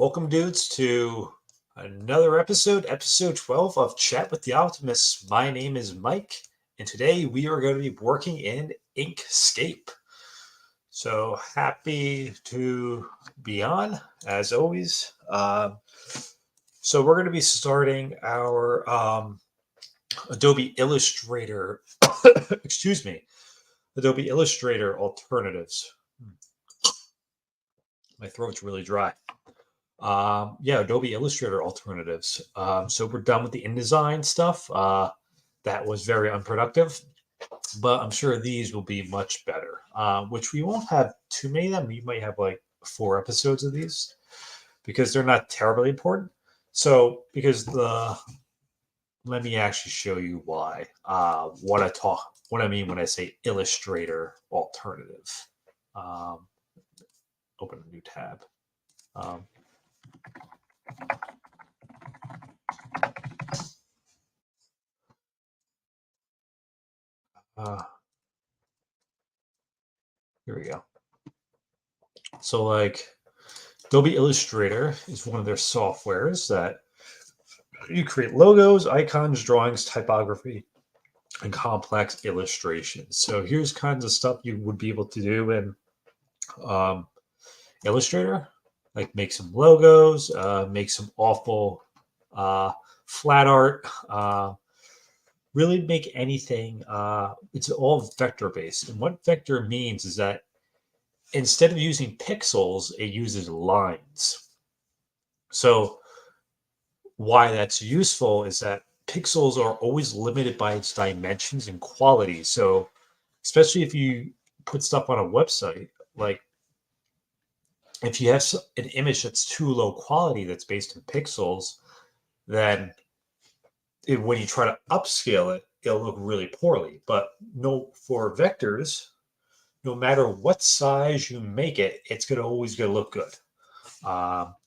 Welcome, dudes, to another episode 12 of Chat with the Optimists. My name is Mike, and today we are going to be working in Inkscape. So happy to be on, as always. So we're going to be starting our Adobe Illustrator, excuse me, Adobe Illustrator alternatives. My throat's really dry. Adobe Illustrator alternatives. So we're done with the InDesign stuff. That was very unproductive, but I'm sure these will be much better, which we won't have too many of them. We might have like 4 episodes of these because they're not terribly important. So let me actually show you why, what I mean when I say Illustrator alternative. Open a new tab. Here we go. So like Adobe Illustrator is one of their softwares that you create logos, icons, drawings, typography, and complex illustrations. So here's kinds of stuff you would be able to do in Illustrator, like make some logos, make some awful flat art, really make anything. It's all vector based. And what vector means is that instead of using pixels, it uses lines. So why that's useful is that pixels are always limited by its dimensions and quality. So especially if you put stuff on a website, like if you have an image that's too low quality that's based in pixels, then when you try to upscale it, it'll look really poorly. But for vectors, no matter what size you make it, it's always going to look good.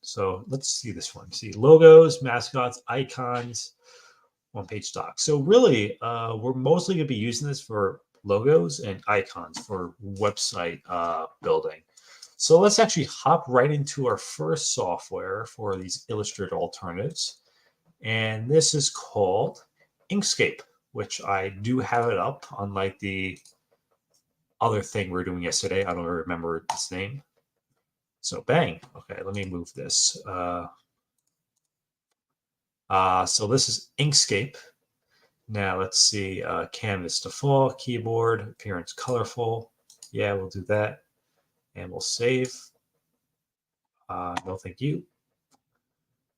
So let's see this one. See logos, mascots, icons, one-page docs. So really, we're mostly going to be using this for logos and icons for website building. So let's actually hop right into our first software for these Illustrator alternatives. And this is called Inkscape, which I do have it up, unlike the other thing we were doing yesterday. I don't remember its name. So bang. Okay, let me move this. So this is Inkscape. Now let's see. Canvas default, keyboard, appearance colorful. Yeah, we'll do that. And we'll save. No, thank you.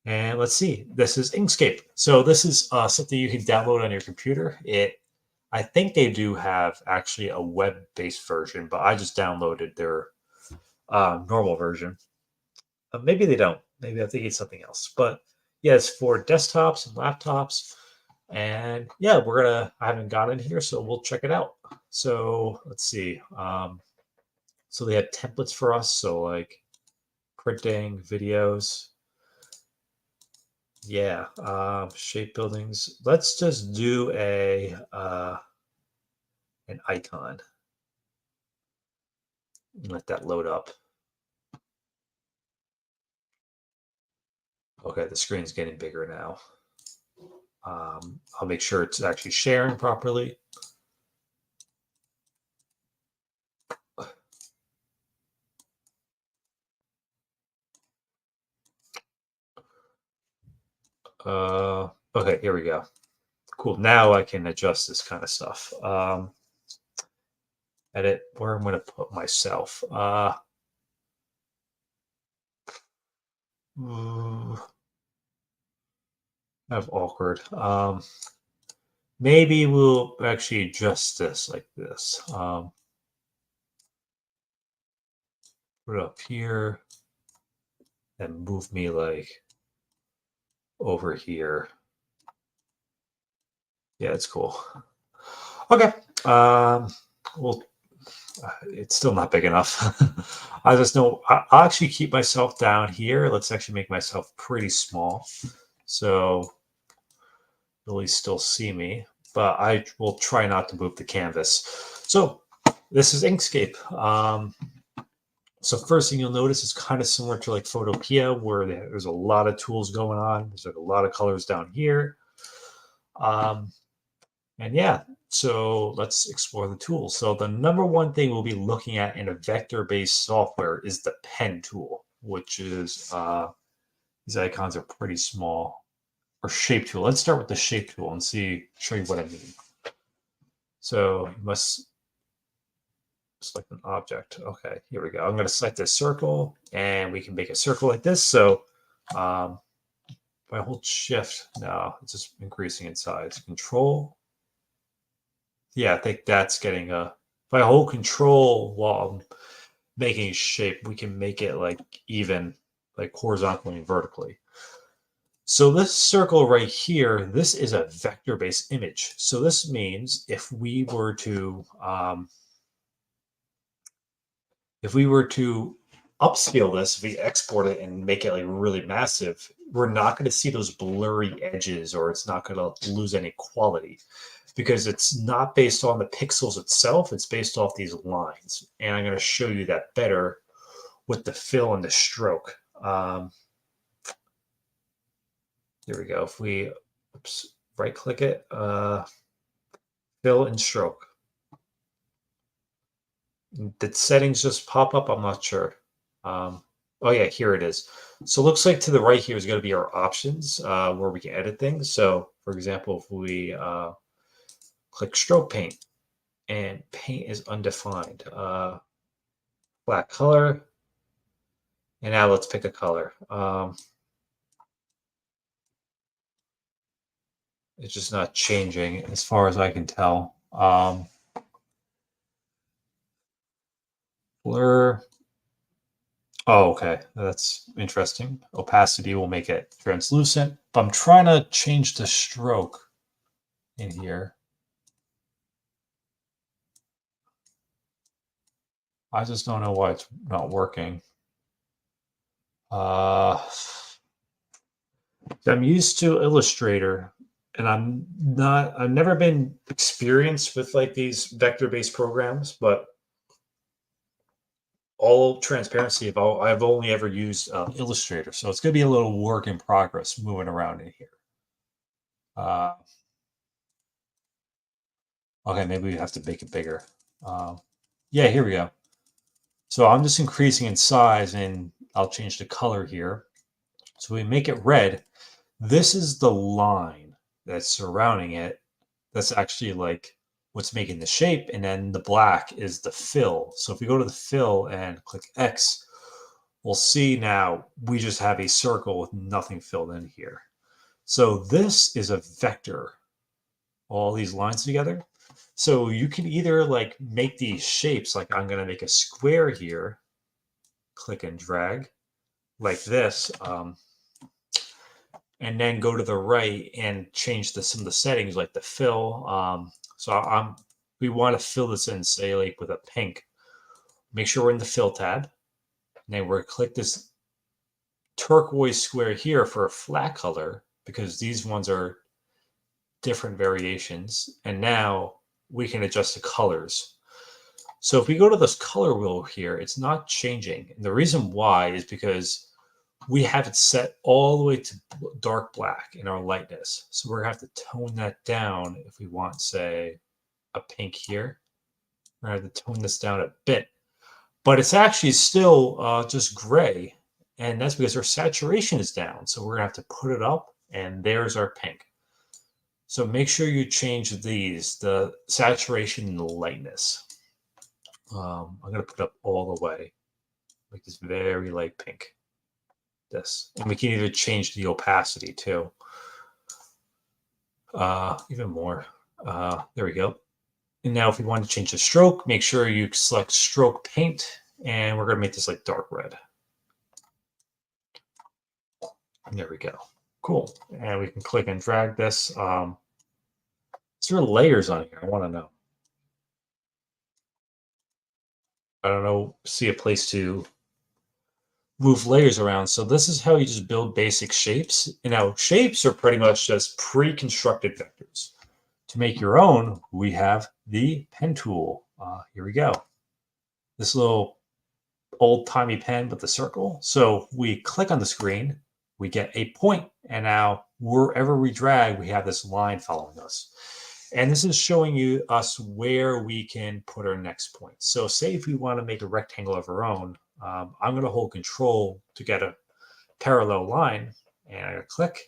And let's see. This is Inkscape. So this is something you can download on your computer. I think they do have actually a web-based version, but I just downloaded their normal version. Maybe they don't. Maybe I'm thinking something else. But yeah, it's for desktops and laptops. And yeah, I haven't gotten here, so we'll check it out. So let's see. So they have templates for us. So like printing, videos. Yeah, shape buildings. Let's just do an icon. Let that load up. Okay, the screen's getting bigger now. I'll make sure it's actually sharing properly. Okay, here we go. Cool. Now I can adjust this kind of stuff. Edit where I'm going to put myself. Kind of awkward. Maybe we'll actually adjust this like this. Put it up here and move me like over here. Yeah, it's cool. Okay. Well, it's still not big enough. I just know I'll actually keep myself down here. Let's actually make myself pretty small. So really still see me, but I will try not to move the canvas. So this is Inkscape. So first thing you'll notice is kind of similar to like Photopea, where there's a lot of tools going on. There's like a lot of colors down here. And yeah, so let's explore the tools. So the number one thing we'll be looking at in a vector-based software is the pen tool, which is, these icons are pretty small. Or shape tool. Let's start with the shape tool and show you what I mean. So you must select an object. Okay, here we go. I'm going to select this circle, and we can make a circle like this. So if I hold shift, no, it's just increasing in size. Control. Yeah, I think that's getting a. If I hold control while I'm making a shape, we can make it like even, like horizontally and vertically. So this circle right here, this is a vector-based image. So this means if we were to upscale this, if we export it and make it like really massive, we're not going to see those blurry edges, or it's not going to lose any quality, because it's not based on the pixels itself. It's based off these lines. And I'm going to show you that better with the fill and the stroke. Here we go. If we right click it, fill and stroke. Did settings just pop up? I'm not sure. Oh yeah, here it is. So it looks like to the right here is going to be our options, where we can edit things. So for example, if we click stroke paint, and paint is undefined, black color, and now let's pick a color. It's just not changing as far as I can tell. Blur. Oh, okay. That's interesting. Opacity will make it translucent. But I'm trying to change the stroke in here. I just don't know why it's not working. I'm used to Illustrator, and I've never been experienced with like these vector-based programs, but all transparency, I've only ever used Illustrator, so it's going to be a little work in progress moving around in here. Okay, maybe we have to make it bigger. Yeah, here we go. So I'm just increasing in size, and I'll change the color here. So we make it red. This is the line that's surrounding it. That's actually like what's making the shape, and then the black is the fill. So if we go to the fill and click X, we'll see now we just have a circle with nothing filled in here. So this is a vector, all these lines together. So you can either like make these shapes, like I'm going to make a square here, click and drag like this, and then go to the right and change some of the settings like the fill. So we want to fill this in, say like with a pink. Make sure we're in the fill tab, and then we're click this turquoise square here for a flat color, because these ones are different variations. And now we can adjust the colors. So if we go to this color wheel here, it's not changing. And the reason why is because we have it set all the way to dark black in our lightness. So we're going to have to tone that down if we want, say, a pink here. We're going to have to tone this down a bit. But it's actually still just gray. And that's because our saturation is down. So we're going to have to put it up, and there's our pink. So make sure you change these, the saturation and the lightness. I'm going to put it up all the way, like this very light pink. This, and we can either change the opacity too, even more. There we go. And now if we want to change the stroke, make sure you select stroke paint, and we're going to make this like dark red. And there we go. Cool. And we can click and drag this. Is there layers on here? I want to know. I don't know. See a place to move layers around. So this is how you just build basic shapes. And now shapes are pretty much just pre-constructed vectors. To make your own, we have the pen tool. Here we go. This little old-timey pen with the circle. So we click on the screen, we get a point, and now wherever we drag, we have this line following us. And this is showing us where we can put our next point. So say if we want to make a rectangle of our own, I'm going to hold Control to get a parallel line, and I'm going to click,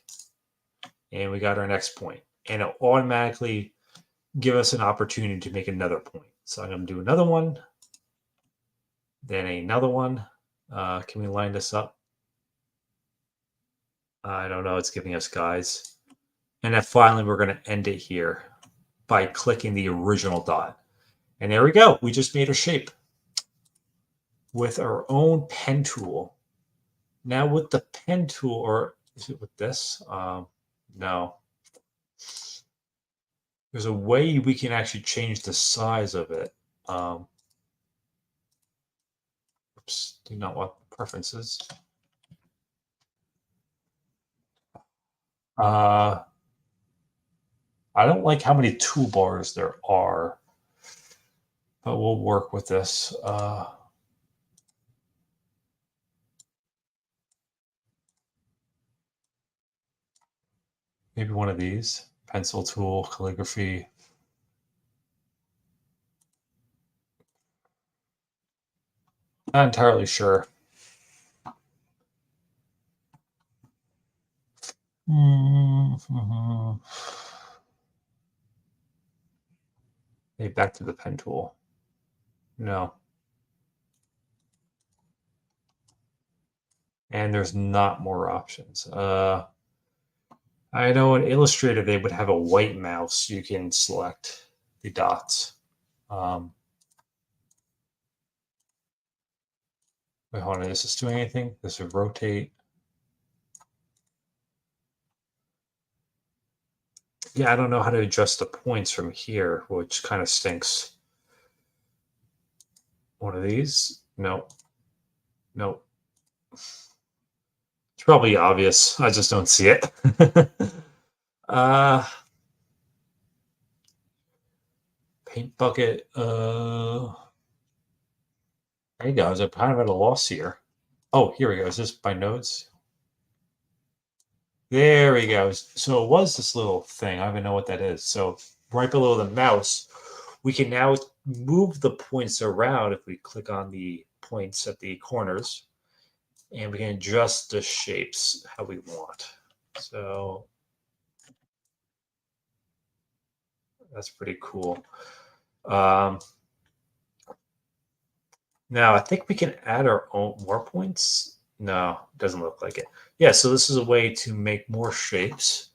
and we got our next point. And it'll automatically give us an opportunity to make another point. So I'm going to do another one, then another one. Can we line this up? I don't know. It's giving us guys. And then finally, we're going to end it here by clicking the original dot. And there we go. We just made a shape with our own pen tool. Now with the pen tool, or is it with this? No. There's a way we can actually change the size of it. Oops, do not want preferences. I don't like how many toolbars there are, but we'll work with this. Maybe one of these. Pencil tool, calligraphy. Not entirely sure. Maybe back to the pen tool. No. And there's not more options. I know in Illustrator they would have a white mouse. You can select the dots. Wait, hold on. Is this doing anything? This would rotate. Yeah, I don't know how to adjust the points from here, which kind of stinks. One of these? Nope. Nope. It's probably obvious. I just don't see it. Paint bucket. There you go. I was kind of at a loss here. Oh, here we go. Is this by nodes? There we go. So it was this little thing. I don't even know what that is. So right below the mouse, we can now move the points around if we click on the points at the corners, and we can adjust the shapes how we want. So that's pretty cool. Now I think we can add our own more points. No, it doesn't look like it. Yeah, so this is a way to make more shapes.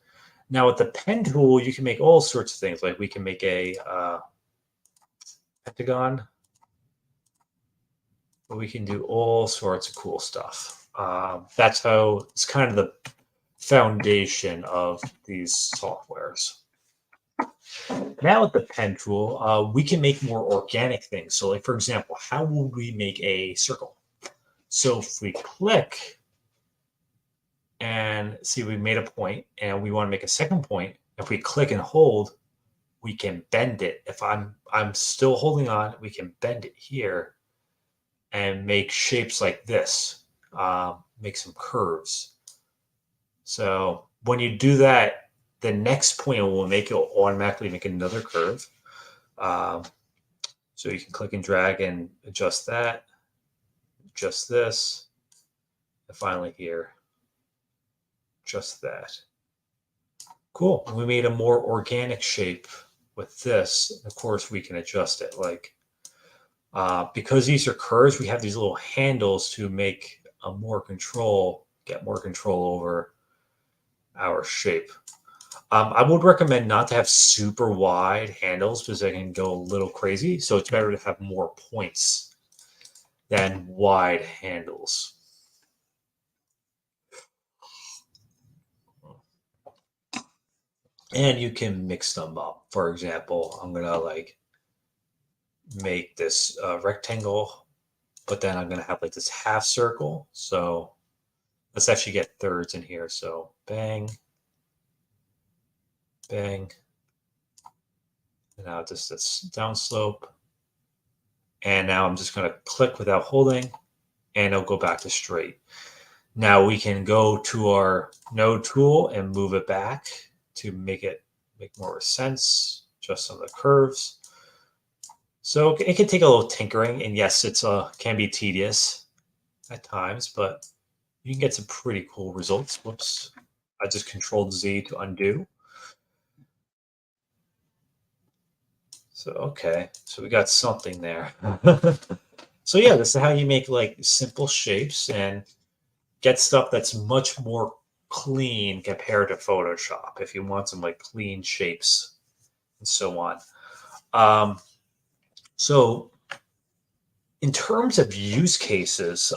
Now with the pen tool, you can make all sorts of things. Like we can make a pentagon. But we can do all sorts of cool stuff. That's how it's kind of the foundation of these softwares. Now with the pen tool, we can make more organic things. So like, for example, how would we make a circle? So if we click and see we made a point and we want to make a second point, if we click and hold, we can bend it. If I'm still holding on, we can bend it here and make shapes like this, make some curves. So when you do that, the next point will make it automatically make another curve. So you can click and drag and adjust that, adjust this, and finally here, just that. Cool. We made a more organic shape with this. Of course, we can adjust it. Like because these are curves, we have these little handles to make get more control over our shape. I would recommend not to have super wide handles because they can go a little crazy. So it's better to have more points than wide handles. And you can mix them up. For example, I'm going to like make this rectangle, but then I'm going to have like this half circle. So let's actually get thirds in here. So bang, bang. And now just this down slope. And now I'm just going to click without holding. and it'll go back to straight. Now we can go to our node tool and move it back to make more sense, just some of the curves. So it can take a little tinkering, and yes, it's can be tedious at times, but you can get some pretty cool results. Whoops. I just controlled Z to undo. So, okay. So we got something there. So yeah, this is how you make like simple shapes and get stuff that's much more clean compared to Photoshop if you want some like clean shapes and so on. So in terms of use cases,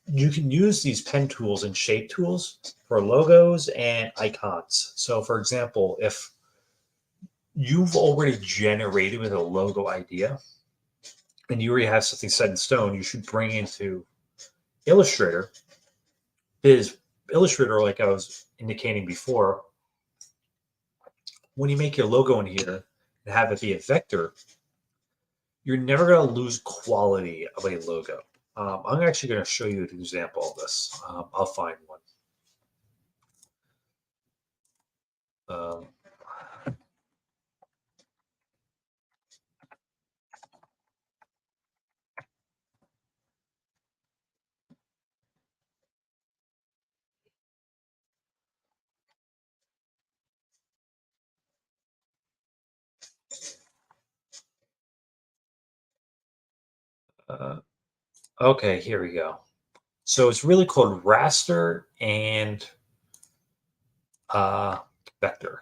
you can use these pen tools and shape tools for logos and icons. So for example, if you've already generated with a logo idea and you already have something set in stone, you should bring into Illustrator. Is Illustrator, like I was indicating before, when you make your logo in here and have it be a vector, you're never going to lose quality of a logo. I'm actually going to show you an example of this. I'll find one. Um, uh, okay, here we go. So it's really called raster and vector.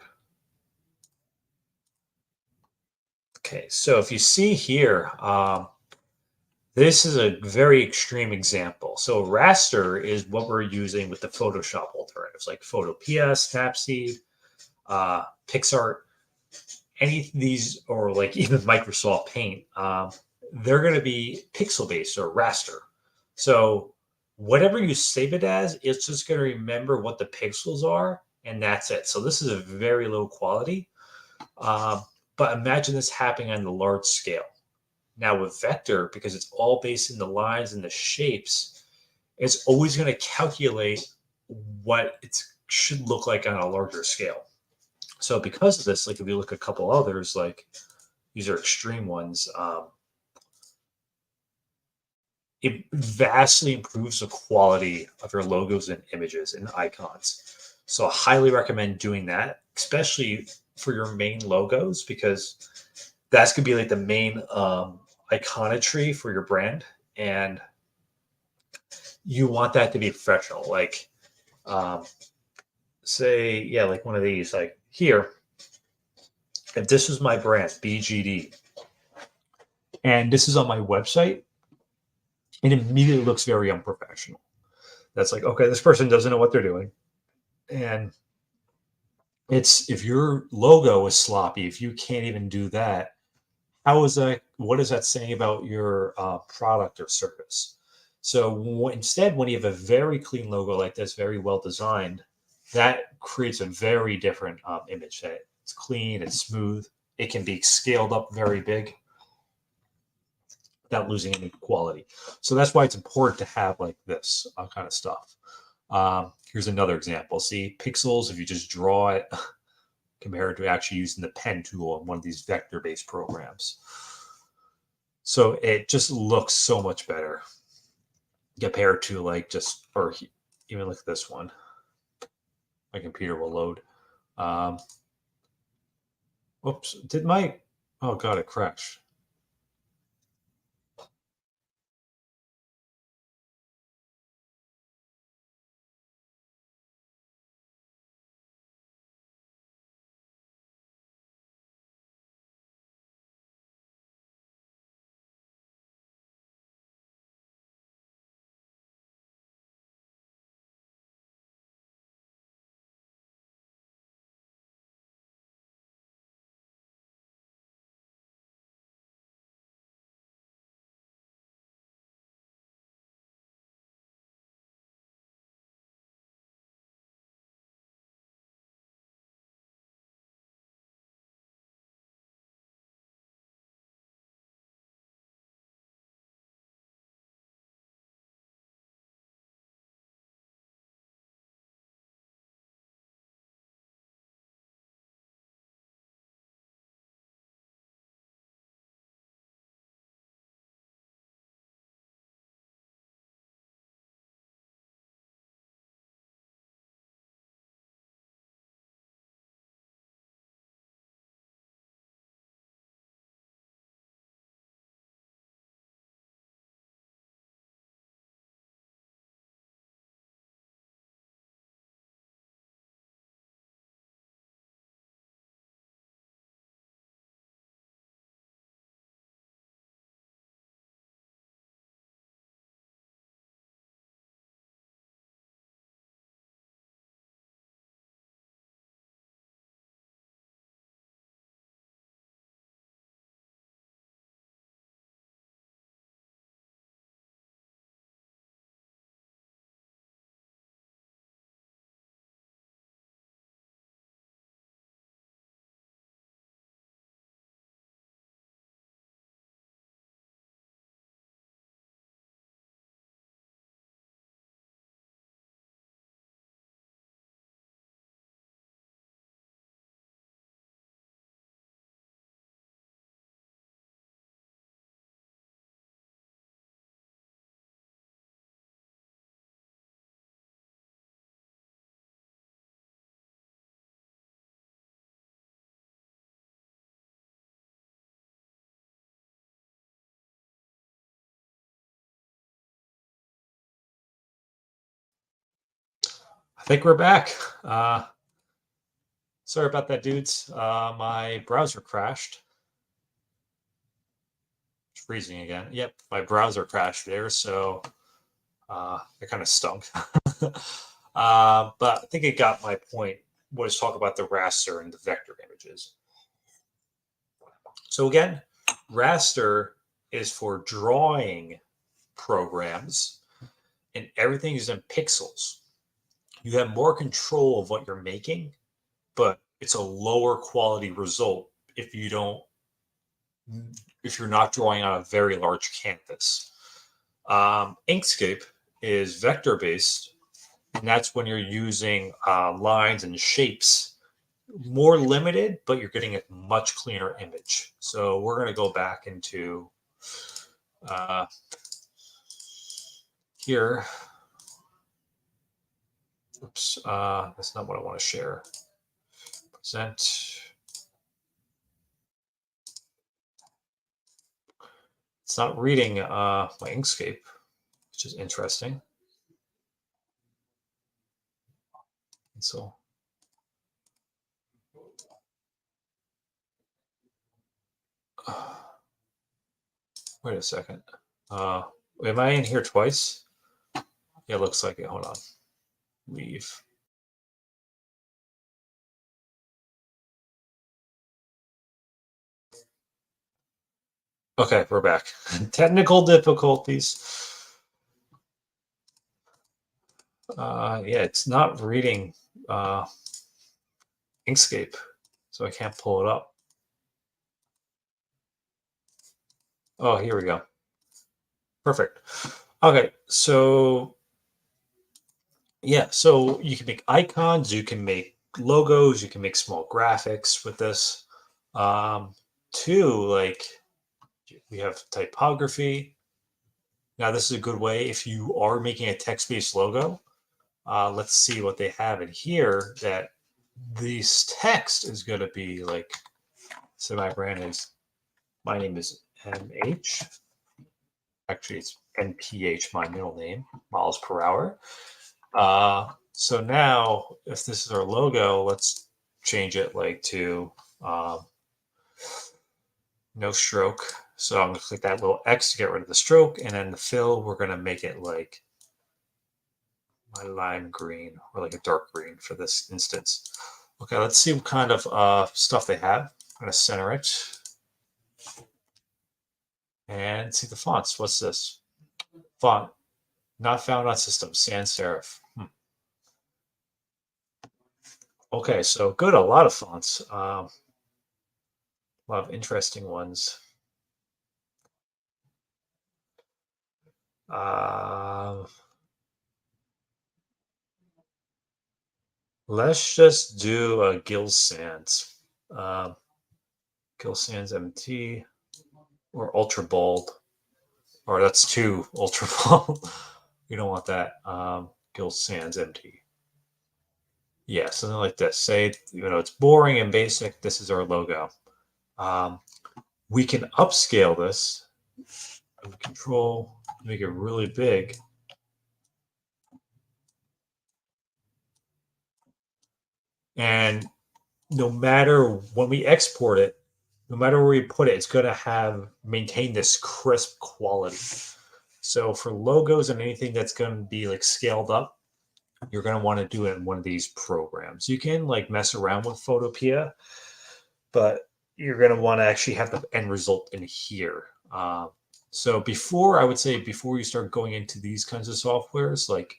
Okay, so if you see here, this is a very extreme example. So raster is what we're using with the Photoshop alternatives like Photopea, Snapseed, PixArt, any of these, or like even Microsoft Paint. They're going to be pixel based or raster. So whatever you save it as, it's just going to remember what the pixels are, and that's it. So this is a very low quality. Um, but imagine this happening on the large scale. Now with vector, because it's all based in the lines and the shapes, it's always going to calculate what it should look like on a larger scale. So because of this, like if you look at a couple others, like these are extreme ones, it vastly improves the quality of your logos and images and icons. So I highly recommend doing that, especially for your main logos, because that's gonna be like the main iconography for your brand, and you want that to be professional. Like, um, say, yeah, like one of these, like here, if this was my brand, BGD, and this is on my website, it immediately looks very unprofessional. That's like, okay, this person doesn't know what they're doing. And it's if your logo is sloppy, if you can't even do that, how is that? What is that saying about your product or service? So instead, when you have a very clean logo like this, very well designed, that creates a very different image. That it's clean, it's smooth, it can be scaled up very big without losing any quality. So that's why it's important to have like this kind of stuff. Here's another example. See pixels, if you just draw it compared to actually using the pen tool in one of these vector-based programs. So it just looks so much better compared to like just, or even look at this one. My computer will load. Um, Oops, oh God, it crashed. I think we're back. Sorry about that, dudes. My browser crashed. It's freezing again. Yep, my browser crashed there, so it kind of stunk. But I think it got my point. Was talk about the raster and the vector images. So again, raster is for drawing programs, and everything is in pixels. You have more control of what you're making, but it's a lower quality result if you're not drawing on a very large canvas. Inkscape is vector based, and that's when you're using lines and shapes, more limited, but you're getting a much cleaner image. So we're going to go back into here. Oops, that's not what I want to share. Present. It's not reading my Inkscape, which is interesting. And so, wait a second. Am I in here twice? Yeah, it looks like it. Hold on. Leave. Okay, we're back. Technical difficulties. Yeah, it's not reading Inkscape, so I can't pull it up. Oh, here we go. Perfect. Okay, so yeah, so you can make icons, you can make logos, you can make small graphics with this. Like we have typography. Now, this is a good way if you are making a text-based logo. Let's see what they have in here. That this text is going to be like, so my brand is, my name is MH. Actually, it's NPH, my middle name, miles per hour. So now, if this is our logo, let's change it like to no stroke. So I'm going to click that little X to get rid of the stroke, and then the fill, we're going to make it like my lime green or like a dark green for this instance. Okay, let's see what kind of stuff they have. I'm going to center it and see the fonts. What's this? Font not found on system, sans serif. Okay, so good. A lot of fonts. A lot of interesting ones. Let's just do a Gill Sans. Gill Sans MT or Ultra Bold. Or that's too Ultra Bold. We don't want that. Gill Sans MT. Yeah, something like this. Say, it's boring and basic. This is our logo. We can upscale this. Control, make it really big. And no matter when we export it, no matter where we put it, it's going to maintain this crisp quality. So for logos and anything that's going to be like scaled up, you're going to want to do it in one of these programs. You can like mess around with Photopea, but you're going to want to actually have the end result in here. So I would say before you start going into these kinds of softwares, like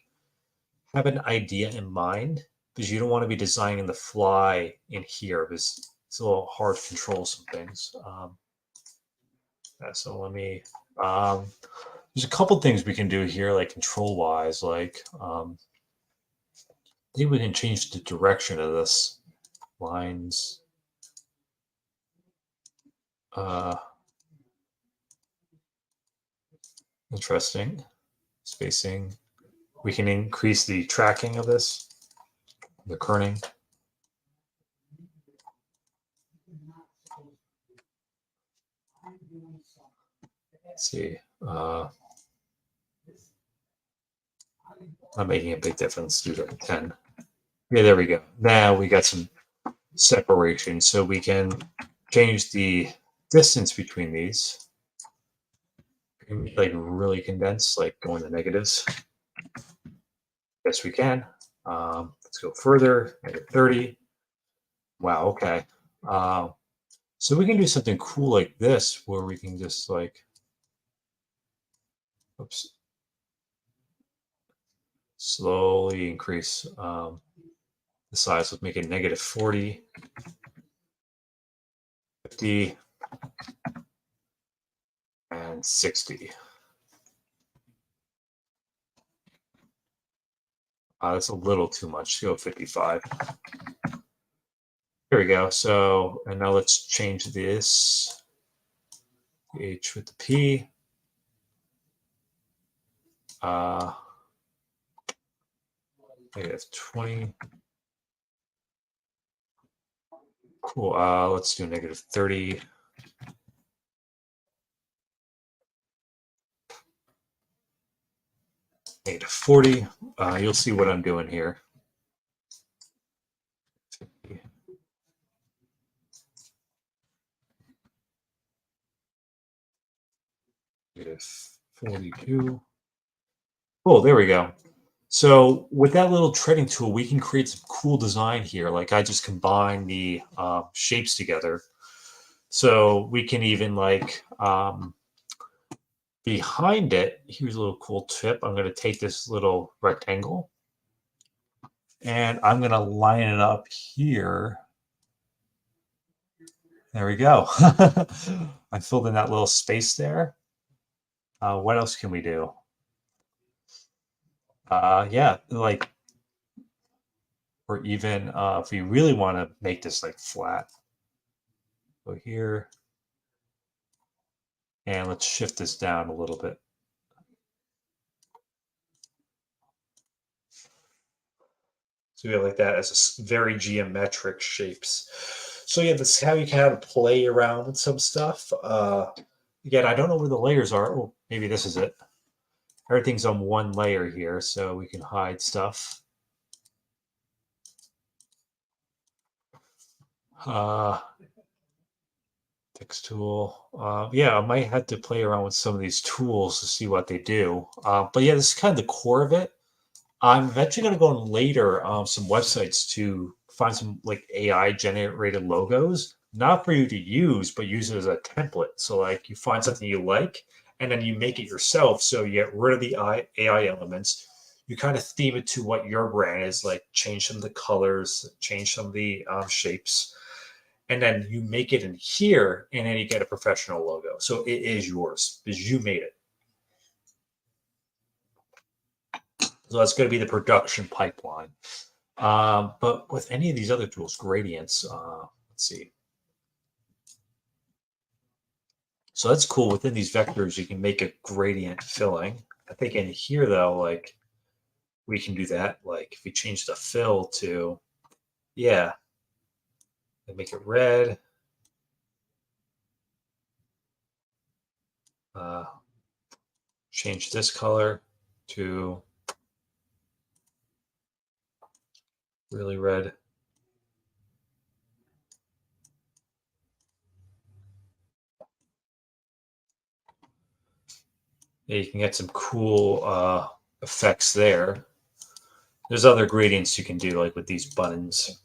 have an idea in mind, because you don't want to be designing the fly in here because it's a little hard to control some things. So let me, there's a couple things we can do here, like control wise, like I think we can change the direction of this lines. Interesting. Spacing. We can increase the tracking of this, the kerning. Let's see. Not making a big difference. Do that 10. Yeah, there we go. Now we got some separation, so we can change the distance between these. Like really condense, like go in the negatives. Yes, we can. Let's go further. -30. Wow. Okay. Um, so we can do something cool like this, where we can just like, oops, slowly increase the size. Let's make it -40, 50, and 60. That's a little too much. Go 55. Here we go. So, and now let's change this H with the P. Uh, -20. Cool. Let's do -30. -40. You'll see what I'm doing here. -42. Cool. There we go. So with that little treading tool, we can create some cool design here. Like I just combine the shapes together. So we can even like behind it, here's a little cool tip. I'm going to take this little rectangle and I'm going to line it up here. There we go. I filled in that little space there. What else can we do? Yeah, like, or even if we really want to make this like flat, go here and let's shift this down a little bit. So we have like that as a very geometric shapes. So yeah, this is how you kind of play around with some stuff. Again, I don't know where the layers are. Oh, maybe this is it. Everything's on one layer here, so we can hide stuff. Text tool. Yeah, I might have to play around with some of these tools to see what they do. But yeah, this is kind of the core of it. I'm eventually going to go on later some websites to find some like AI generated logos, not for you to use, but use it as a template. So like you find something you like, and then you make it yourself. So you get rid of the AI elements. You kind of theme it to what your brand is, like change some of the colors, change some of the shapes, and then you make it in here, and then you get a professional logo. So it is yours because you made it. So that's going to be the production pipeline. But with any of these other tools, gradients, let's see. So that's cool. Within these vectors, you can make a gradient filling. I think in here, though, like we can do that. Like if we change the fill to, yeah, and make it red. Uh, change this color to really red. Yeah, you can get some cool effects there. There's other gradients you can do, like with these buttons.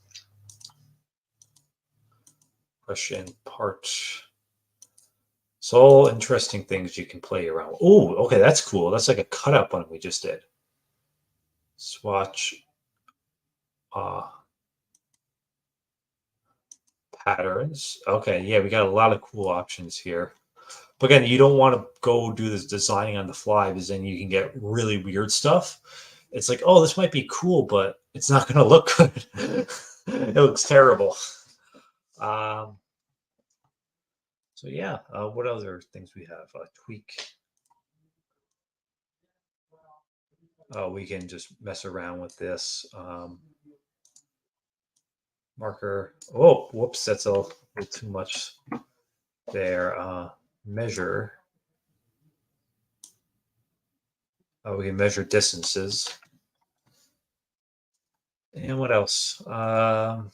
Push in part. So all interesting things you can play around. Oh, okay, that's cool. That's like a cutout button we just did. Swatch uh, patterns. Okay, yeah, we got a lot of cool options here. But again, you don't want to go do this designing on the fly because then you can get really weird stuff. It's like, oh, this might be cool, but it's not going to look good. It looks terrible. Um, so yeah, what other things we have? Tweak. We can just mess around with this. Marker. Oh, whoops, that's a little too much there. Measure. We can measure distances. And what else? Yikes.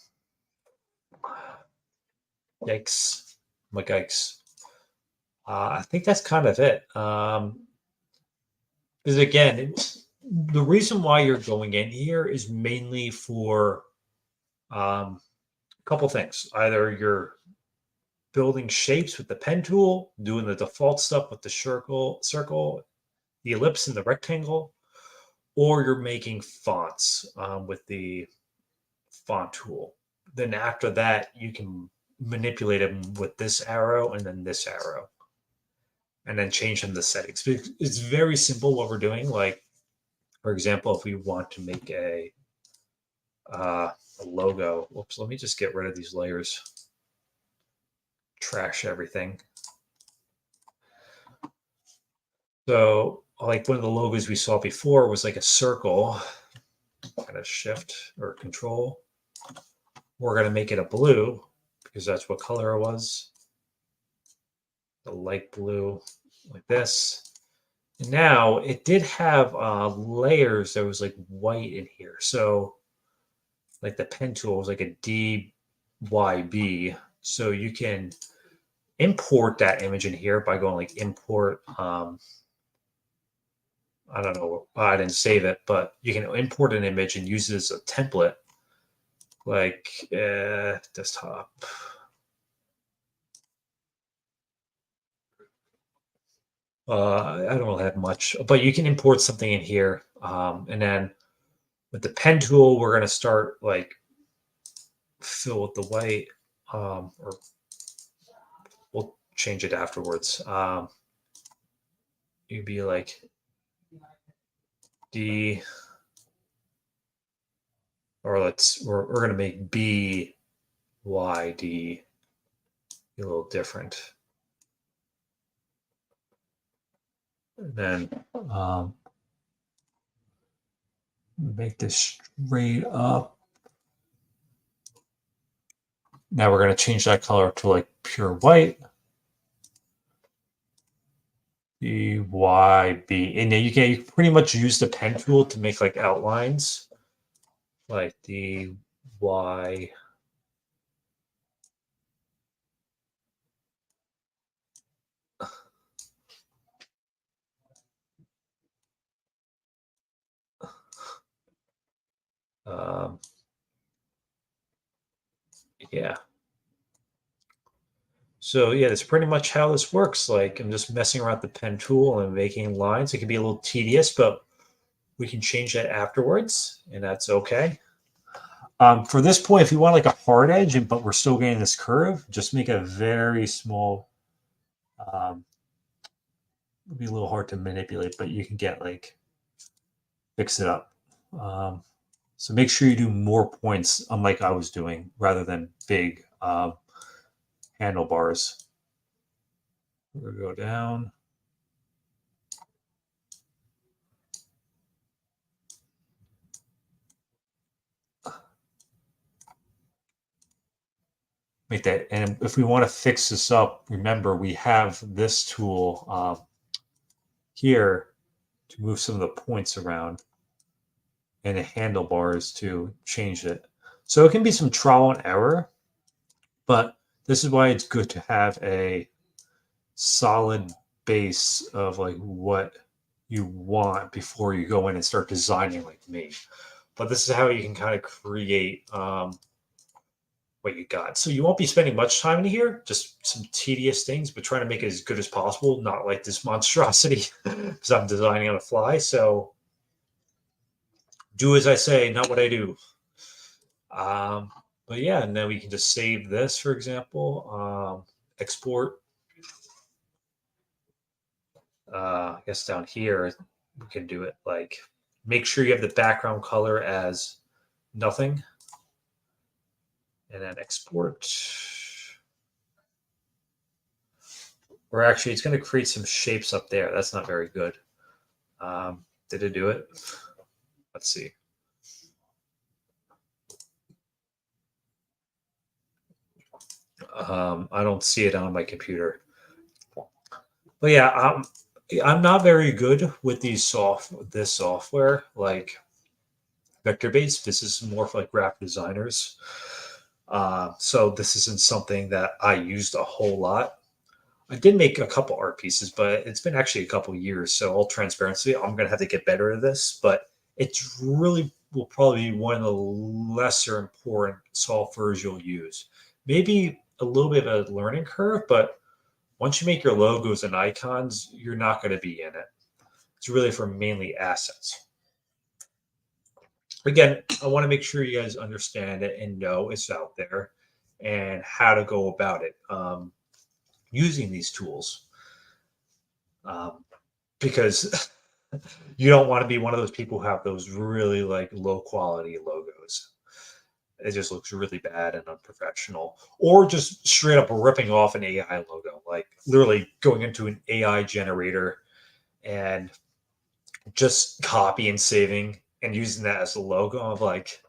My yikes. I think that's kind of it. Because again, the reason why you're going in here is mainly for a couple things. Either you're building shapes with the pen tool, doing the default stuff with the circle, the ellipse, and the rectangle, or you're making fonts with the font tool. Then after that, you can manipulate them with this arrow and then this arrow, and then change them the settings. It's very simple what we're doing. Like, for example, if we want to make a logo, whoops, let me just get rid of these layers, trash everything. So, like one of the logos we saw before was like a circle, kind of shift or control. We're going to make it a blue because that's what color it was. The light blue, like this. And now it did have layers that was like white in here. So like the pen tool was like a DYB. So you can import that image in here by going like import. I don't know. I didn't save it, but you can import an image and use it as a template, like desktop. I don't really have much, but you can import something in here. And then with the pen tool, we're going to start like fill with the white, or we'll change it afterwards. You'd be like D, or we're going to make BYD be a little different. And then make this straight up. Now we're going to change that color to like pure white. DYB. And then you can pretty much use the pen tool to make like outlines. Like DY. Yeah. So yeah, that's pretty much how this works. Like I'm just messing around with the pen tool and making lines. It can be a little tedious, but we can change that afterwards, and that's okay. For this point, if you want like a hard edge, but we're still getting this curve, just make a very small. It'll be a little hard to manipulate, but you can get like fix it up. So make sure you do more points, unlike I was doing, rather than big handlebars. We're gonna go down. Make that, and if we want to fix this up, remember we have this tool here to move some of the points around, and the handlebars to change it. So it can be some trial and error, but this is why it's good to have a solid base of like what you want before you go in and start designing like me. But this is how you can kind of create what you got. So you won't be spending much time in here, just some tedious things, but trying to make it as good as possible, not like this monstrosity because I'm designing on the fly. So do as I say, not what I do. But yeah, and then we can just save this, for example, export. I guess down here, we can do it like, make sure you have the background color as nothing. And then export. Or actually, it's going to create some shapes up there. That's not very good. Did it do it? Let's see. I don't see it on my computer. But yeah, I'm not very good with this software. Like vector-based. This is more for like graphic designers. So this isn't something that I used a whole lot. I did make a couple art pieces, but it's been actually a couple years. So all transparency, I'm going to have to get better at this, but it's really will probably be one of the lesser important softwares you'll use. Maybe a little bit of a learning curve, but once you make your logos and icons, you're not going to be in it. It's really for mainly assets. Again, I want to make sure you guys understand it and know it's out there and how to go about it using these tools. Because you don't want to be one of those people who have those really like low quality logos. It just looks really bad and unprofessional, or just straight up ripping off an AI logo, like literally going into an AI generator and just copy and saving and using that as a logo. Of like,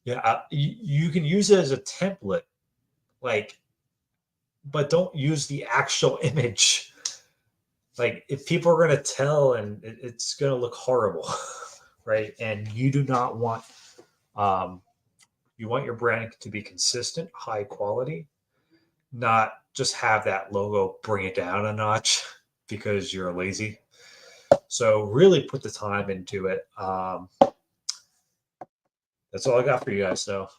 yeah, you can use it as a template, like, but don't use the actual image. Like, if people are going to tell, and it's going to look horrible, right? And you do not want, you want your branding to be consistent, high quality, not just have that logo bring it down a notch because you're lazy. So really put the time into it. That's all I got for you guys, though.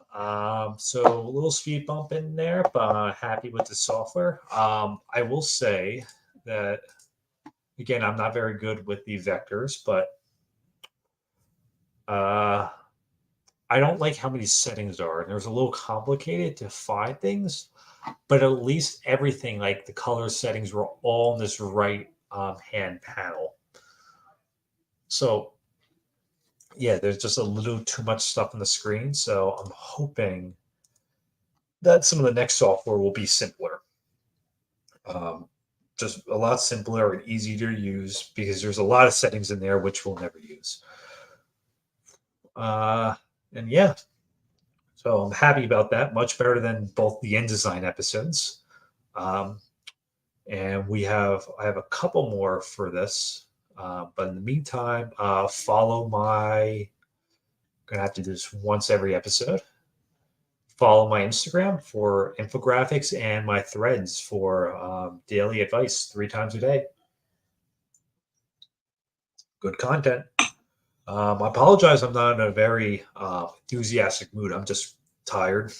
So a little speed bump in there, but happy with the software. I will say that, again, I'm not very good with the vectors, but I don't like how many settings are. And there's a little complicated to find things, but at least everything, like the color settings, were all in this right hand panel. So yeah, there's just a little too much stuff on the screen. So I'm hoping that some of the next software will be simpler. Just a lot simpler and easier to use because there's a lot of settings in there which we'll never use. And yeah, so I'm happy about that. Much better than both the InDesign episodes. And I have a couple more for this. But in the meantime, follow I'm gonna have to do this once every episode. Follow my Instagram for infographics and my threads for daily advice 3 times a day. Good content. I apologize. I'm not in a very enthusiastic mood. I'm just tired,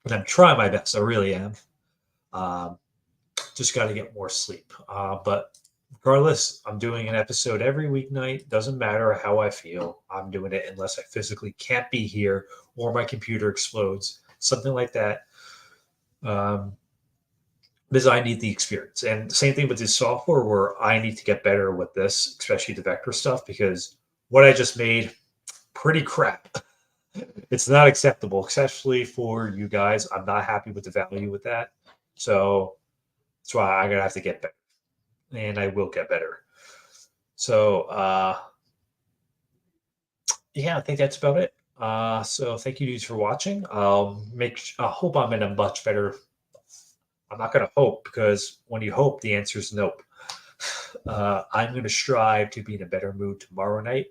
and I'm trying my best. I really am. Just got to get more sleep. But regardless, I'm doing an episode every weeknight. Doesn't matter how I feel. I'm doing it unless I physically can't be here or my computer explodes, something like that. Because I need the experience. And same thing with this software where I need to get better with this, especially the vector stuff, because what I just made, pretty crap. It's not acceptable, especially for you guys. I'm not happy with the value with that. So that's why I'm going to have to get better. And I will get better. So, yeah, I think that's about it. So thank you dudes for watching. I hope I'm in a much better. I'm not going to hope, because when you hope, the answer is nope. I'm going to strive to be in a better mood tomorrow night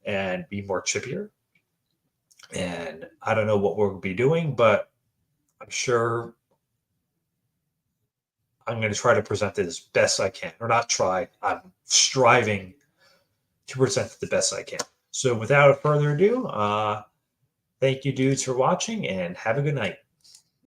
and be more chippier. And I don't know what we'll be doing, but I'm sure I'm going to try to present it as best I can. Or not try. I'm striving to present it the best I can. So without further ado, thank you dudes for watching, and have a good night.